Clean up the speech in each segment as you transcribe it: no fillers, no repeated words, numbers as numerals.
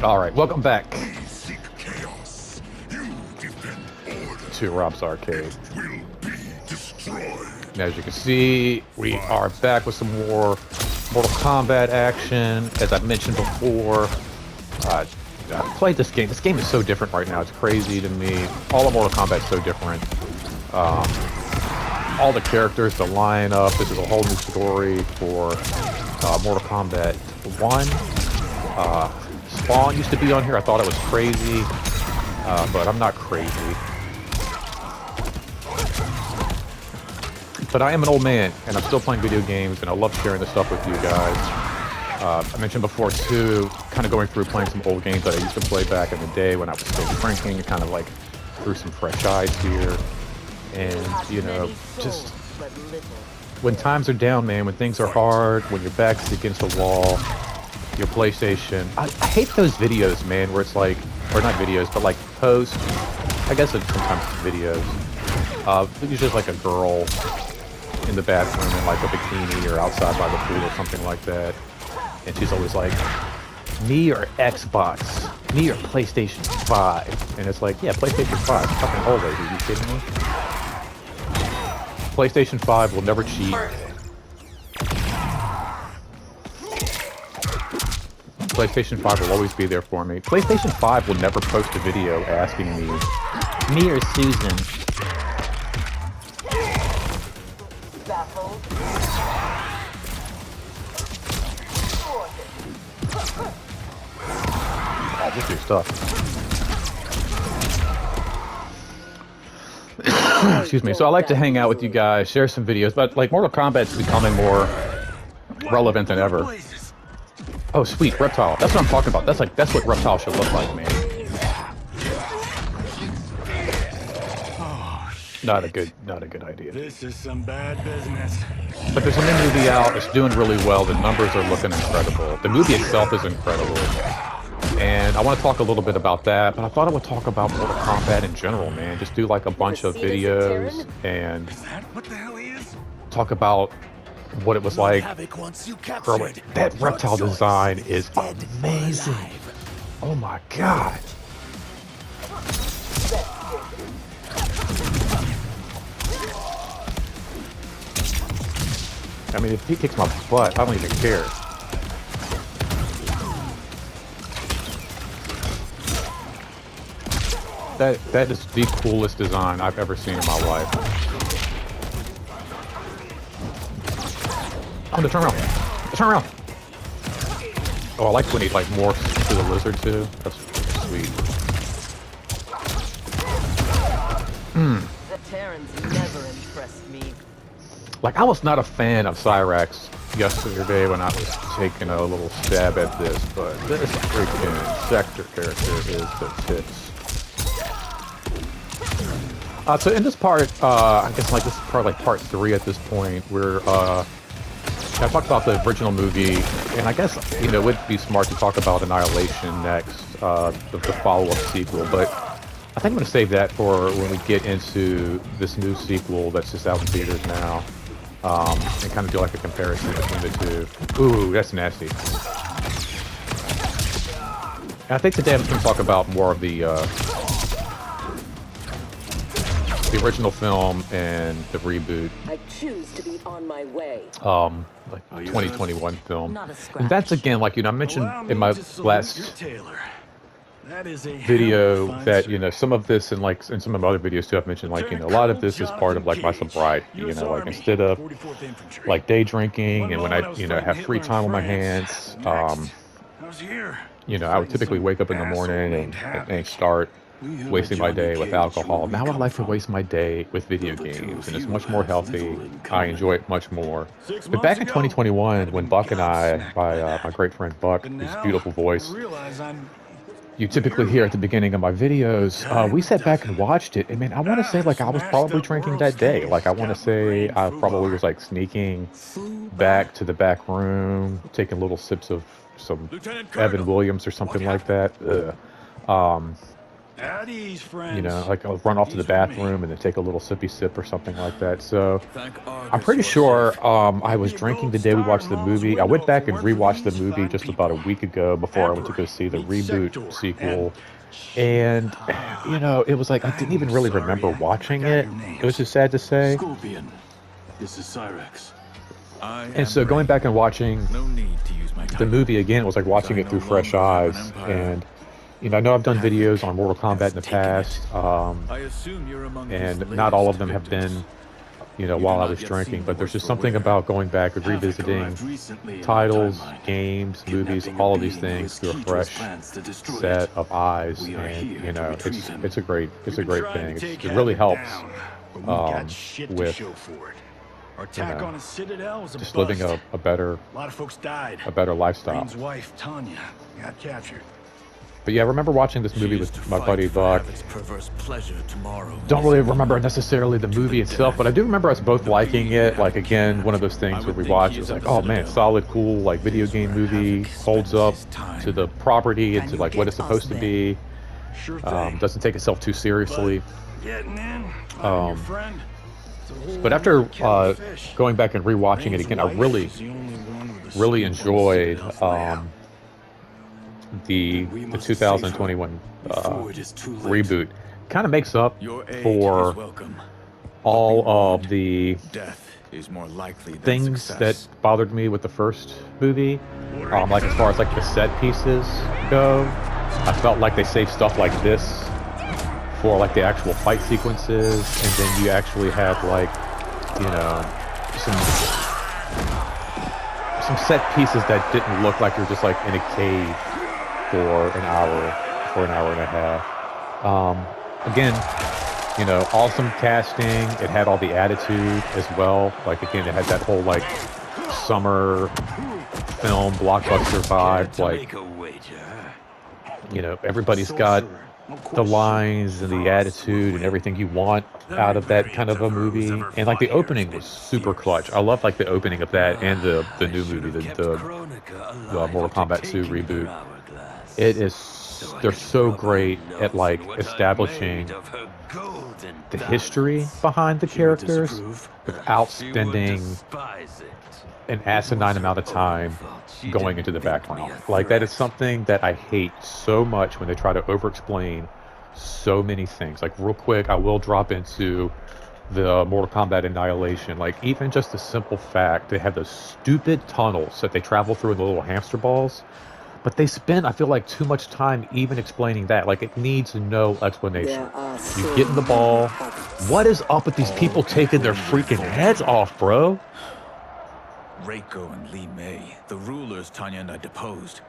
All right, welcome back to Rob's Arcade. And as you can see, we are back with some more Mortal Kombat action. As I mentioned before, I played this game. This game is so different right now. It's crazy to me. All of Mortal Kombat is so different. All the characters, the lineup. This is a whole new story for Mortal Kombat 1. Spawn used to be on here. I thought it was crazy, but I'm not crazy. But I am an old man, and I'm still playing video games, and I love sharing this stuff with you guys. I mentioned before, too, kind of going through playing some old games that I used to play back in the day when I was still drinking, kind of like through some fresh eyes here. And, you know, just when times are down, man, when things are hard, when your back's against the wall, your PlayStation. I hate those videos, man, where it's like, or not videos, but like posts. I guess it's sometimes videos. Usually like a girl in the bathroom in like a bikini or outside by the pool or something like that. And she's always like, me or Xbox? Me or PlayStation 5? And it's like, yeah, PlayStation 5. Fucking old lady, are you kidding me? PlayStation 5 will never cheat. PlayStation 5 will always be there for me. PlayStation 5 will never post a video asking me or Susan. Oh, just your stuff. Excuse me. So I like to hang out with you guys, share some videos, but like Mortal Kombat's becoming more relevant than ever. Oh, sweet, Reptile. That's what I'm talking about. That's what Reptile should look like, man. Not a good idea. This is some bad business. But there's a new movie out. It's doing really well. The numbers are looking incredible. The movie itself is incredible. And I want to talk a little bit about that, but I thought I would talk about Mortal Kombat in general, man. Just do like a bunch of videos and What the hell he is? talk about what it was like. Bro, that reptile design is amazing. Oh my god. I mean, if he kicks my butt, I don't even care. That is the coolest design I've ever seen in my life. Oh, no, turn around. Turn around. Oh, I like when he like morphs to the lizard too. That's sweet. The Terrans never impressed me. Like, I was not a fan of Cyrax yesterday when I was taking a little stab at this, but this freaking Sector character is the tits. So in this part, I guess like this is probably like part 3 at this point, where I talked about the original movie, and I guess, you know, it would be smart to talk about Annihilation next, the follow-up sequel, but I think I'm going to save that for when we get into this new sequel that's just out in theaters now, and kind of do like a comparison between the two. Ooh, that's nasty. And I think today I'm going to talk about more of the original film and the reboot. I choose to be on my way. Like 2021 film. And that's again, like, you know, I mentioned in my last video that, you know, some of this and like in some of my other videos too, I've mentioned like, you know, a lot of this is part of like my sobriety, you know, like instead of like day drinking and when I, you know, have free time on my hands, you know, I would typically wake up in the morning and start wasting my day with alcohol. Now I like to waste my day with video games, and it's much more healthy. I enjoy it much more. But back in 2021, when Buck and I, my great friend Buck, his beautiful voice, you typically hear at the beginning of my videos, we sat back and watched it, and man, I want to say like I was probably drinking that day. Like I want to say I probably was like sneaking back to the back room, taking little sips of some Evan Williams or something like that. At ease, friends. You know, like I'll run off to the bathroom and then take a little sippy sip or something like that. So I'm pretty sure I was drinking the day we watched the movie. I went back and rewatched the movie just about a week ago before I went to go see the reboot sequel. And, you know, it was like I didn't even really remember watching it. It was just sad to say. Scorpion, this is Cyrex. And so going back and watching No need to use my the title. movie again, it was like watching it through fresh eyes. And, you know, I know I've done videos on Mortal Kombat in the past, I assume you're among his and not all of them latest have victims. been, you know, You while do I not was yet drinking, see but there's word just for something word. about going back and Havoc revisiting arrived recently in the titles, timeline, games, movies, kidnapping a all of these being who things is through a key to his fresh plans to destroy set it. of eyes, We are and here you to know, retrieve him. it's a great We've been thing. trying to take It really Havoc helps down, but we've got um, shit to with show for it. Our you attack know, on a citadel was a just bust. living a better A lot of folks died. lifestyle. Green's wife, Tanya, got captured. But yeah, I remember watching this movie She is with to my fight buddy for Buck. Havoc's perverse pleasure tomorrow. Don't really remember necessarily the movie itself, but I do remember us both liking it. Like, again, one of those things where we watched, it was like, oh man, solid, cool, like video game movie, holds up to the property and to like what it's supposed to be. Sure thing. Doesn't take itself too seriously. Getting in, finding your friend. It's a whole But after nother kettle of fish. going back and rewatching it Green's again, I wife really, is the only one with a really scoop on the enjoyed Citadel's layout. the We must 2021 before it is too late. reboot. Kind of makes up Your aid for is welcome. all of the Death is more likely than things success. that bothered me with the first movie. Like as far as like the set pieces go, I felt like they saved stuff like this for like the actual fight sequences, and then you actually had like, you know, some set pieces that didn't look like you're just like in a cave for an hour and a half. Again, you know, awesome casting. It had all the attitude as well. Like again, it had that whole like summer film blockbuster vibe. Like, you know, everybody's got the lines and the attitude and everything you want out of that kind of a movie. And like the opening was super clutch. I love like the opening of that and the new movie, the Mortal Kombat 2 reboot. It is, they're so great at like establishing the history behind the characters without spending an asinine amount of time going into the background. Like that is something that I hate so much when they try to over-explain so many things. Like real quick, I will drop into the Mortal Kombat Annihilation. Like even just the simple fact they have those stupid tunnels that they travel through in the little hamster balls. But they spend, I feel like, too much time even explaining that. Like, it needs no explanation. You get in the ball. What is up with these people taking their freaking heads off, bro? Reiko and Li Mei, the rulers Tanya and I deposed,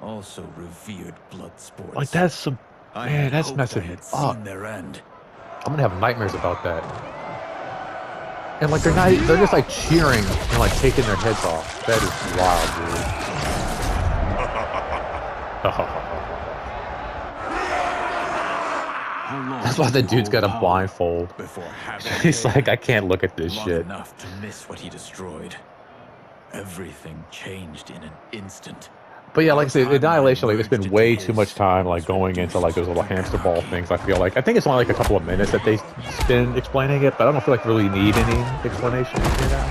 also revered blood sports. Like, that's some... Man, that's messing me up. Their end. I'm gonna have nightmares about that. And, like, they're just, like, cheering and, like, taking their heads off. That is wild, dude. That's why the dude's got a blindfold. He's like, I can't look at this shit. Enough to miss what he destroyed. Everything changed in an instant. But yeah, like I said, Annihilation, like there's been way too much time like going into like those little hamster ball things. I feel like I think it's only like a couple of minutes that they spend explaining it, but I don't feel like we really need any explanation, you know.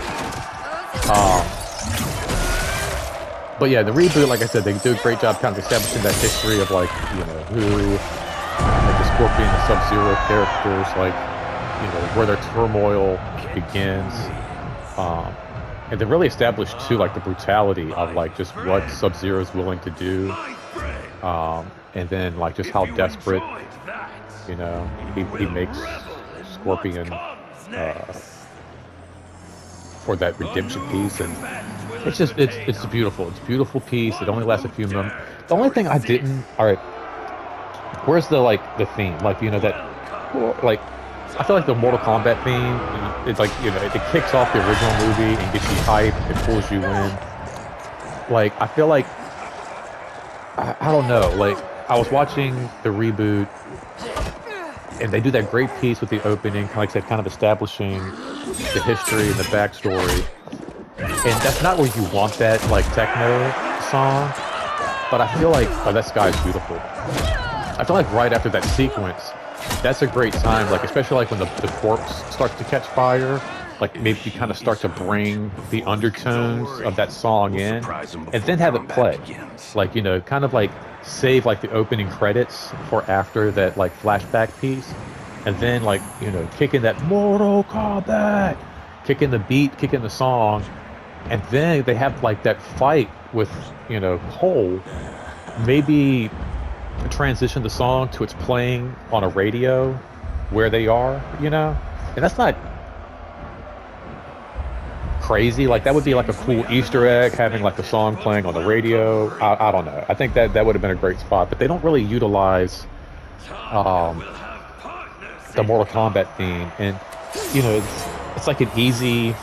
But yeah, the reboot, like I said, they do a great job kind of establishing that history of like, you know, who, like the Scorpion and Sub-Zero characters, like, you know, where their turmoil begins. And they really established too, like the brutality of like just what Sub-Zero is willing to do. And then like just how desperate, you know, he makes Scorpion for that redemption piece. And it's just, it's beautiful. It's a beautiful piece. It only lasts a few moments. The only thing I didn't, all right, where's the, like, the theme? Like, you know, that, like, I feel like the Mortal Kombat theme, it's like, you know, it kicks off the original movie and gets you hyped, it pulls you in. Like, I feel like, I don't know, like, I was watching the reboot, and they do that great piece with the opening, like I said, kind of establishing the history and the backstory. And that's not where you want that, like, techno song, but I feel like, oh, that sky is beautiful. I feel like right after that sequence, that's a great time, like especially like when the corpse starts to catch fire, like maybe you kind of start to bring the undertones of that song in, and then have it play, like you know, kind of like save like the opening credits for after that like flashback piece, and then like you know, kick in that Mortal Kombat, kick in the beat, kick in the song, and then they have like that fight with you know Cole, maybe transition the song to it's playing on a radio where they are, you know, and that's not crazy. Like that would be like a cool Easter egg, having like the song playing on the radio. I don't know. I think that would have been a great spot, but they don't really utilize the Mortal Kombat theme, and you know, it's like an easy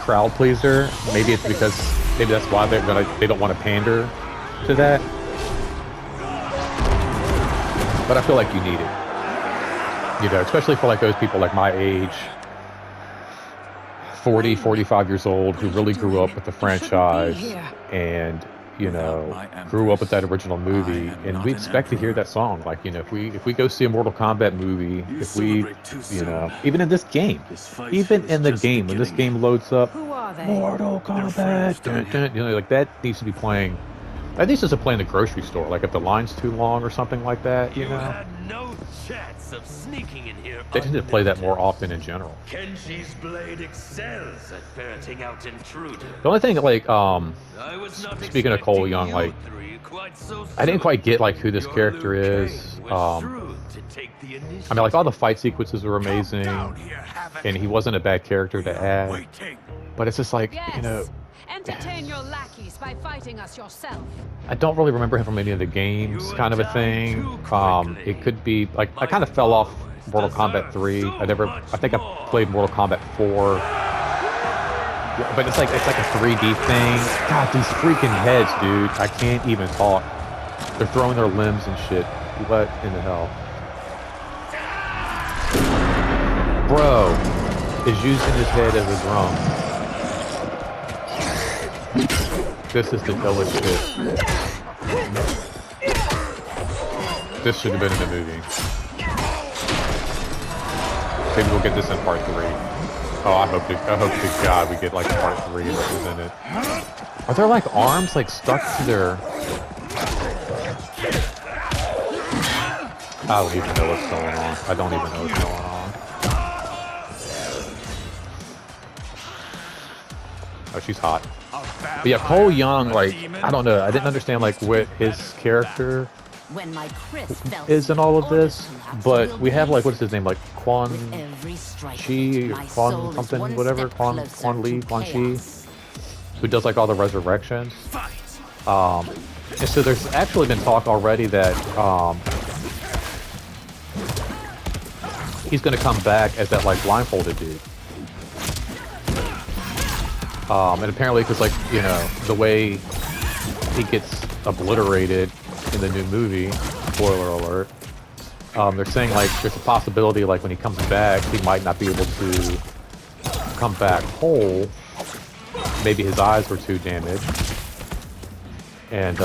crowd pleaser. Maybe it's because maybe that's why they don't want to pander to that. But I feel like you need it, you know, especially for like those people like my age, 40, 45 years old, who really grew up with the franchise and, you know, grew up with that original movie, and we expect to hear that song. Like, you know, if we go see a Mortal Kombat movie, if we, you know, even in this game, even in the game, when this game loads up, Mortal Kombat, dun, dun, you know, like that needs to be playing. That needs to play in the grocery store, like if the line's too long or something like that, you know. Had no chance of sneaking in here. They need to play that more often in general. Kenshi's blade excels at ferreting out intruders. The only thing, like, I was not speaking of Cole Young, expecting like, you three quite so I didn't soon. quite get like who this Your character Liu is. Kang was shrewd to take the I mean, like initiative. all the fight sequences were amazing, and he wasn't a bad character to add. But it's just like, you know, Entertain your lackeys by fighting us yourself. I don't really remember him from any of the games, kind of a thing. It could be like I kind of fell off Mortal Kombat 3. I think I played Mortal Kombat 4. Yeah, but it's like a 3D thing. God, these freaking heads, dude. I can't even talk. They're throwing their limbs and shit. What in the hell? Bro is using his head as a drum. This is the illest shit. This should have been in the movie. Maybe we'll get this in part 3. Oh, I hope to God we get like part 3 of this in it. Are there like arms like stuck to their... I don't even know what's going on. I don't even know what's going on. Oh, she's hot. But yeah, Cole Young, like, I don't know. I didn't understand, like, what his character is in all of this. But we have, like, what's his name? Like, Quan Chi, or Quan something, whatever. Quan Chi, who does, like, all the resurrections. And so there's actually been talk already that he's going to come back as that, like, blindfolded dude. And apparently, because, like, you know, the way he gets obliterated in the new movie, spoiler alert, they're saying, like, there's a possibility, like, when he comes back, he might not be able to come back whole. Maybe his eyes were too damaged. And,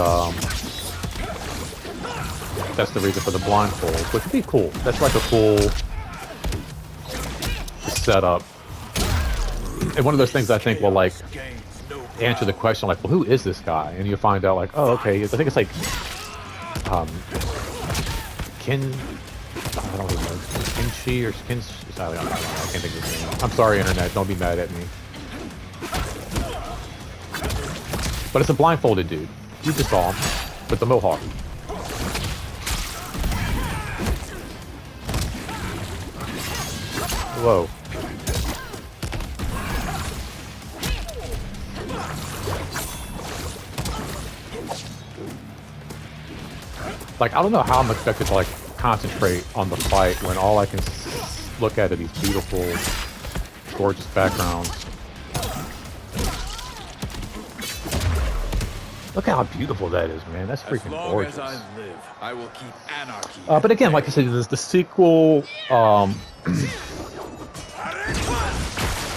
that's the reason for the blindfold, which would be cool. That's, like, a cool setup. And one of those things I think will, like, answer the question, like, well, who is this guy? And you'll find out, like, oh, okay, I think it's, like, I don't even know, Kinchi or I don't know, I can't think of his name. I'm sorry, Internet, don't be mad at me. But it's a blindfolded dude. You just saw him, with the mohawk. Whoa. Like, I don't know how I'm expected to, like, concentrate on the fight when all I can look at are these beautiful, gorgeous backgrounds. Look how beautiful that is, man. That's freaking gorgeous. As long as I live, I will keep anarchy. But again, like I said, the sequel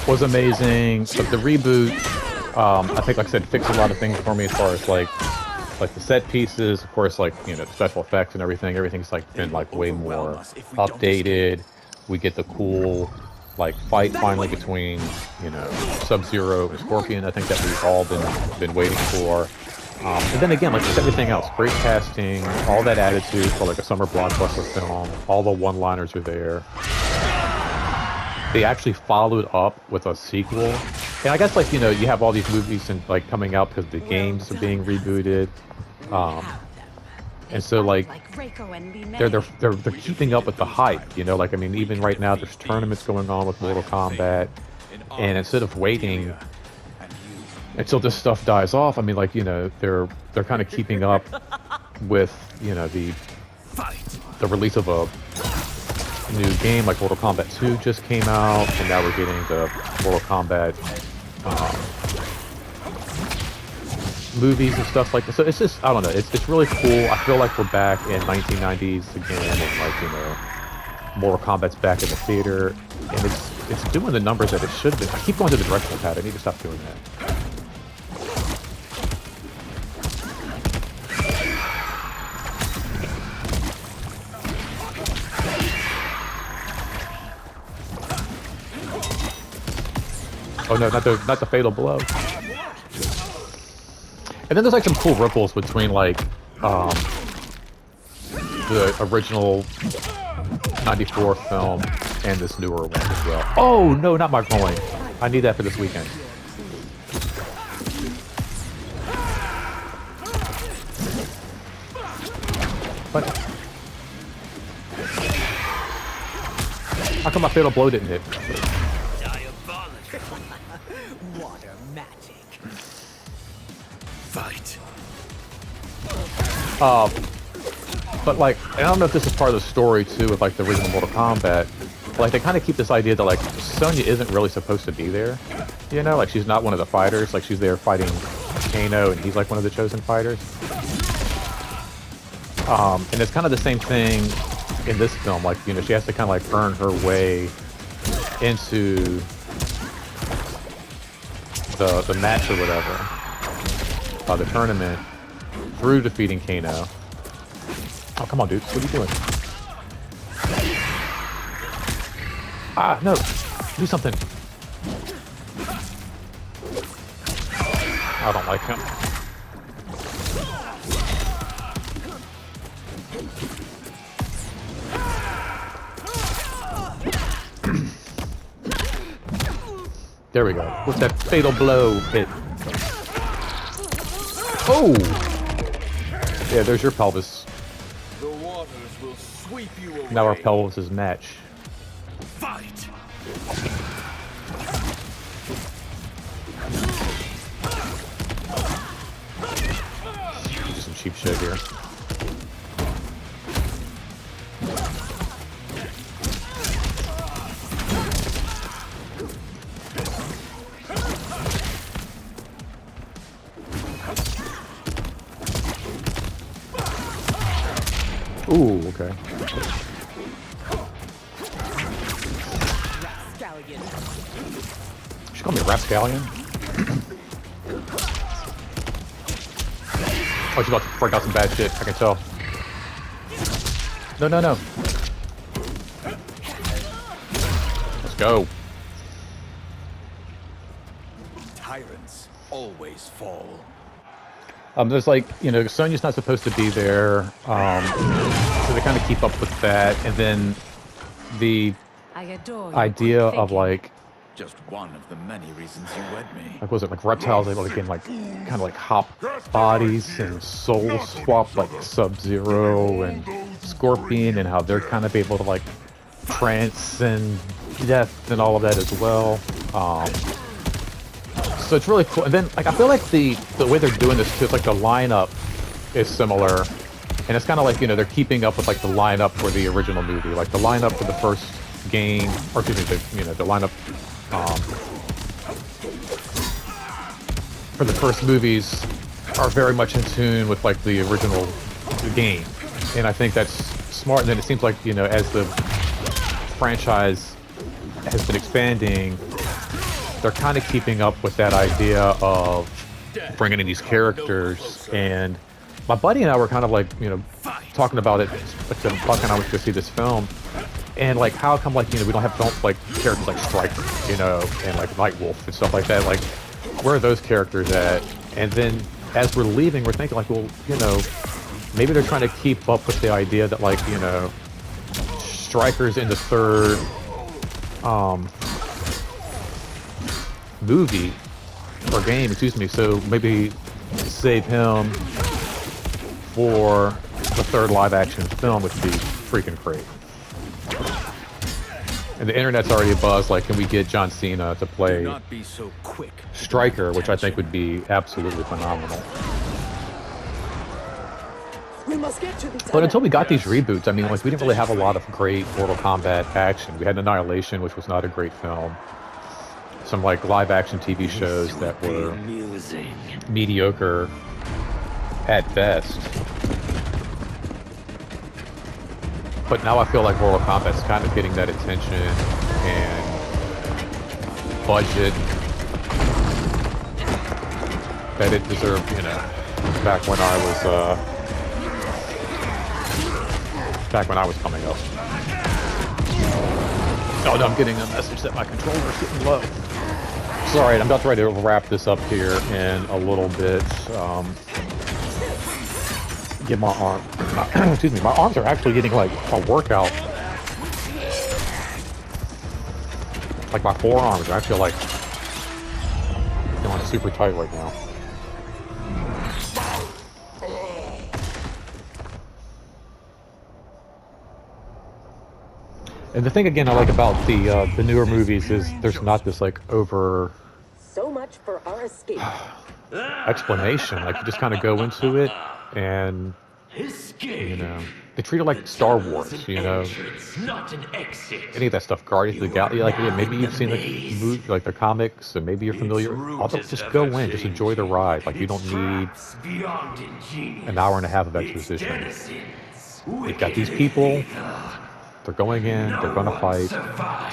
was amazing. But the reboot, I think, like I said, fixed a lot of things for me as far as, like, like the set pieces, of course, like the special effects and everything. Everything's like been like way more updated. We get the cool like fight finally between Sub-Zero and Scorpion. I think that we've all been waiting for. And then again, like just everything else, great casting, all that attitude for like a summer blockbuster film. All the one-liners are there. They actually followed up with a sequel, and I guess like you have all these movies and like coming out because the games are being rebooted, and so like they're keeping up with the hype. Like I mean, even right now there's tournaments going on with Mortal Kombat, and instead of waiting until this stuff dies off, I mean like they're kind of keeping up with the release of a new game. Like Mortal Kombat 2 just came out, and now we're getting the Mortal Kombat movies and stuff like this. So it's just, I don't know, it's really cool. I feel like we're back in 1990s again, and like Mortal Kombat's back in the theater, and it's doing the numbers that it should be. I keep going to the directional pad. I need to stop doing that. Oh no, not the fatal blow. And then there's like some cool ripples between like the original '94 film and this newer one as well. Oh no, not my coin. I need that for this weekend. But how come my fatal blow didn't hit? Water magic. Fight. But like, I don't know if this is part of the story too with like the original Mortal Kombat. Like they kind of keep this idea that like Sonya isn't really supposed to be there. Like she's not one of the fighters. Like she's there fighting Kano, and he's like one of the chosen fighters. And it's kind of the same thing in this film. Like she has to kind of like earn her way into the match or whatever, the tournament, through defeating Kano. Oh, come on, dude. What are you doing? Ah, no. Do something. I don't like him. There we go. What's that fatal blow hit? Oh! Yeah, there's your pelvis. The waters will sweep you away. Now our pelvis is match. Fight. Do some cheap shit here. Ooh, okay. Rapscallion. She called me a rapscallion? Oh, she's about to break out some bad shit, I can tell. No, no, no. Let's go. Tyrants always fall. There's like, Sonya's not supposed to be there, so they kind of keep up with that, and then the idea of like, Just one of the many reasons you wed me. like was it like reptiles able to like kind of like hop bodies and soul swap like Sub-Zero and Scorpion, and how they're kind of able to like transcend death and all of that as well. So it's really cool. And then like I feel like the way they're doing this too, it's like the lineup is similar, and it's kind of like they're keeping up with like the lineup for the original movie, like the lineup for the first game, or excuse me, the lineup for the first movies are very much in tune with like the original game, and I think that's smart. And then it seems like as the franchise has been expanding, they're kind of keeping up with that idea of bringing in these characters and my buddy and I were kind of like, talking about it. Buck and I was to see this film, and like, how come like we don't have film like characters like Stryker, and like Nightwolf and stuff like that. Like, where are those characters at? And then as we're leaving, we're thinking like, well, maybe they're trying to keep up with the idea that like, Stryker's in the third movie or game, excuse me. So maybe save him for the third live-action film, which would be freaking great. And the internet's already abuzz, like, can we get John Cena to play Stryker, which I think would be absolutely phenomenal. But until we got these reboots, I mean, like, we didn't really have a lot of great Mortal Kombat action. We had Annihilation, which was not a great film. Some, like, live-action TV shows that were mediocre at best. But now I feel like Mortal Kombat's kind of getting that attention and budget that it deserved, back when I was coming up. Oh no, I'm getting a message that my controller's getting low. Sorry, I'm about ready to wrap this up here in a little bit. Get my arm, excuse me, my arms are actually getting like a workout. Like my forearms are actually like feeling super tight right now. And the thing again I like about the newer movies is there's not this like over so much for our escape explanation. Like you just kind of go into it and they treat it like Star Wars, any of that stuff, Guardians of the Galaxy, like maybe you've seen the movie, like the comics, and maybe you're familiar. Just go in, just enjoy the ride. Like you don't need an hour and a half of exposition. You've got these people. They're going in, they're going to fight.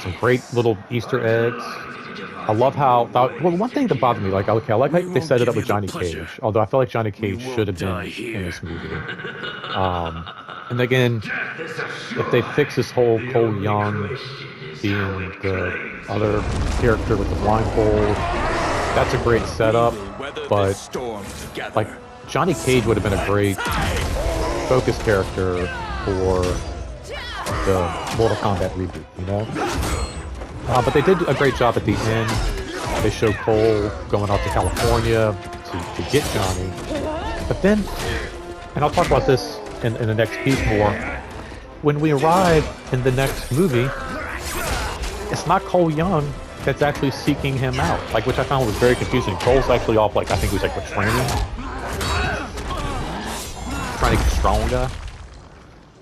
Some great little Easter eggs. I love how, well, one thing that bothered me, like, okay, I like how they set it up with Johnny Cage, although I feel like Johnny Cage should have been in this movie. And again, if they fix this whole Cole Young being the other character with the blindfold, that's a great setup, but, like, Johnny Cage would have been a great focus character for the Mortal Kombat reboot, but they did a great job at the end. They showed Cole going out to California to get Johnny. But then, and I'll talk about this in the next piece more, when we arrive in the next movie, it's not Cole Young that's actually seeking him out, like, which I found was very confusing. Cole's actually off, like, I think he was like with training, trying to get stronger.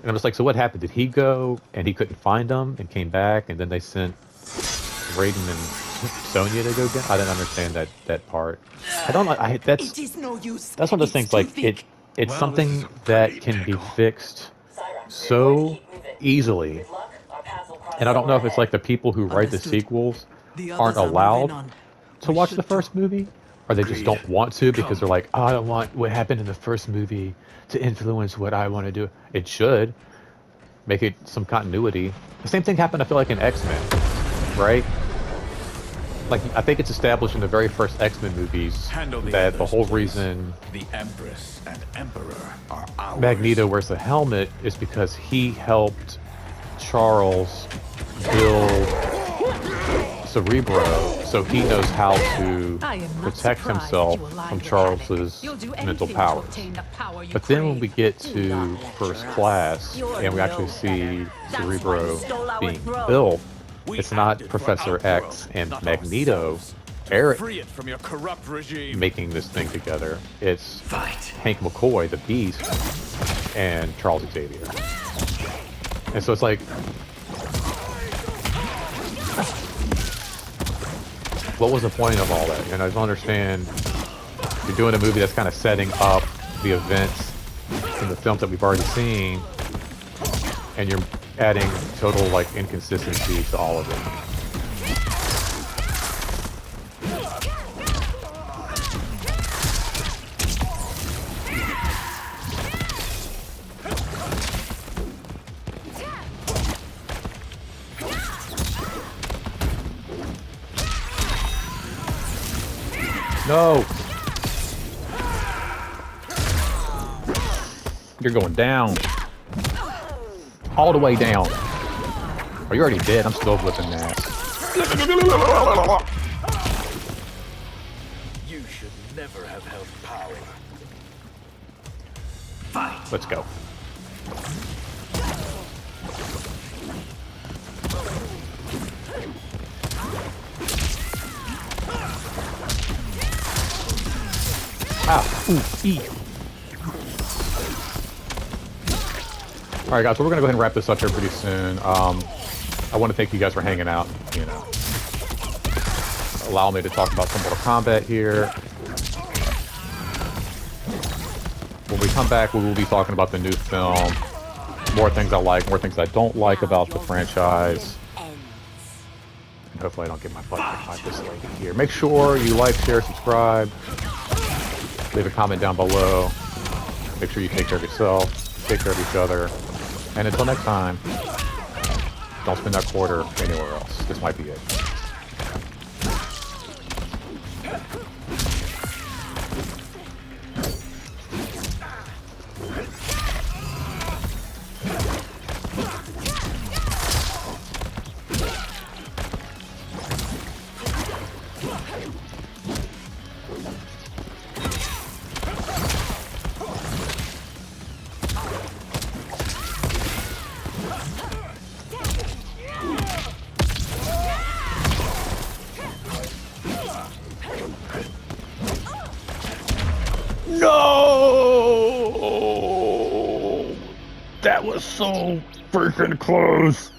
And I was like, so what happened? Did he go and he couldn't find them and came back, and then they sent Raiden and Sonya to go get? I didn't understand that part. I don't like. That's one of those things. Like it's something that can be fixed so easily, and I don't know if it's like the people who write the sequels aren't allowed to watch the first movie, or they just don't want to because they're like, oh, I don't want what happened in the first movie to influence what I want to do. It should make it some continuity. The same thing happened, I feel like, in X-Men, right? Like, I think it's established in the very first X-Men movies that the whole reason the Empress and Emperor are ours. Magneto wears the helmet is because he helped Charles build Cerebro, so he knows how to protect himself from Charles's mental powers. But then when we get to First Class and we actually see Cerebro being built, it's not Professor X and Magneto, Eric, making this thing together. It's Hank McCoy, the Beast, and Charles Xavier. And so it's like, what was the point of all that? And I don't understand. You're doing a movie that's kind of setting up the events in the films that we've already seen, and you're adding total like inconsistency to all of it. No! You're going down. All the way down. Oh, you're already dead. I'm still flipping ass. You should never have held power. Let's go. Ah, ooh, E. Alright guys, so we're gonna go ahead and wrap this up here pretty soon. I want to thank you guys for hanging out, you know. Allow me to talk about some Mortal Kombat here. When we come back, we will be talking about the new film. More things I like, more things I don't like about the franchise. And hopefully I don't get my butt kicked by this lady here. Make sure you like, share, subscribe. Leave a comment down below. Make sure you take care of yourself, take care of each other. And until next time, don't spend that quarter anywhere else. This might be it. No! That was so freaking close.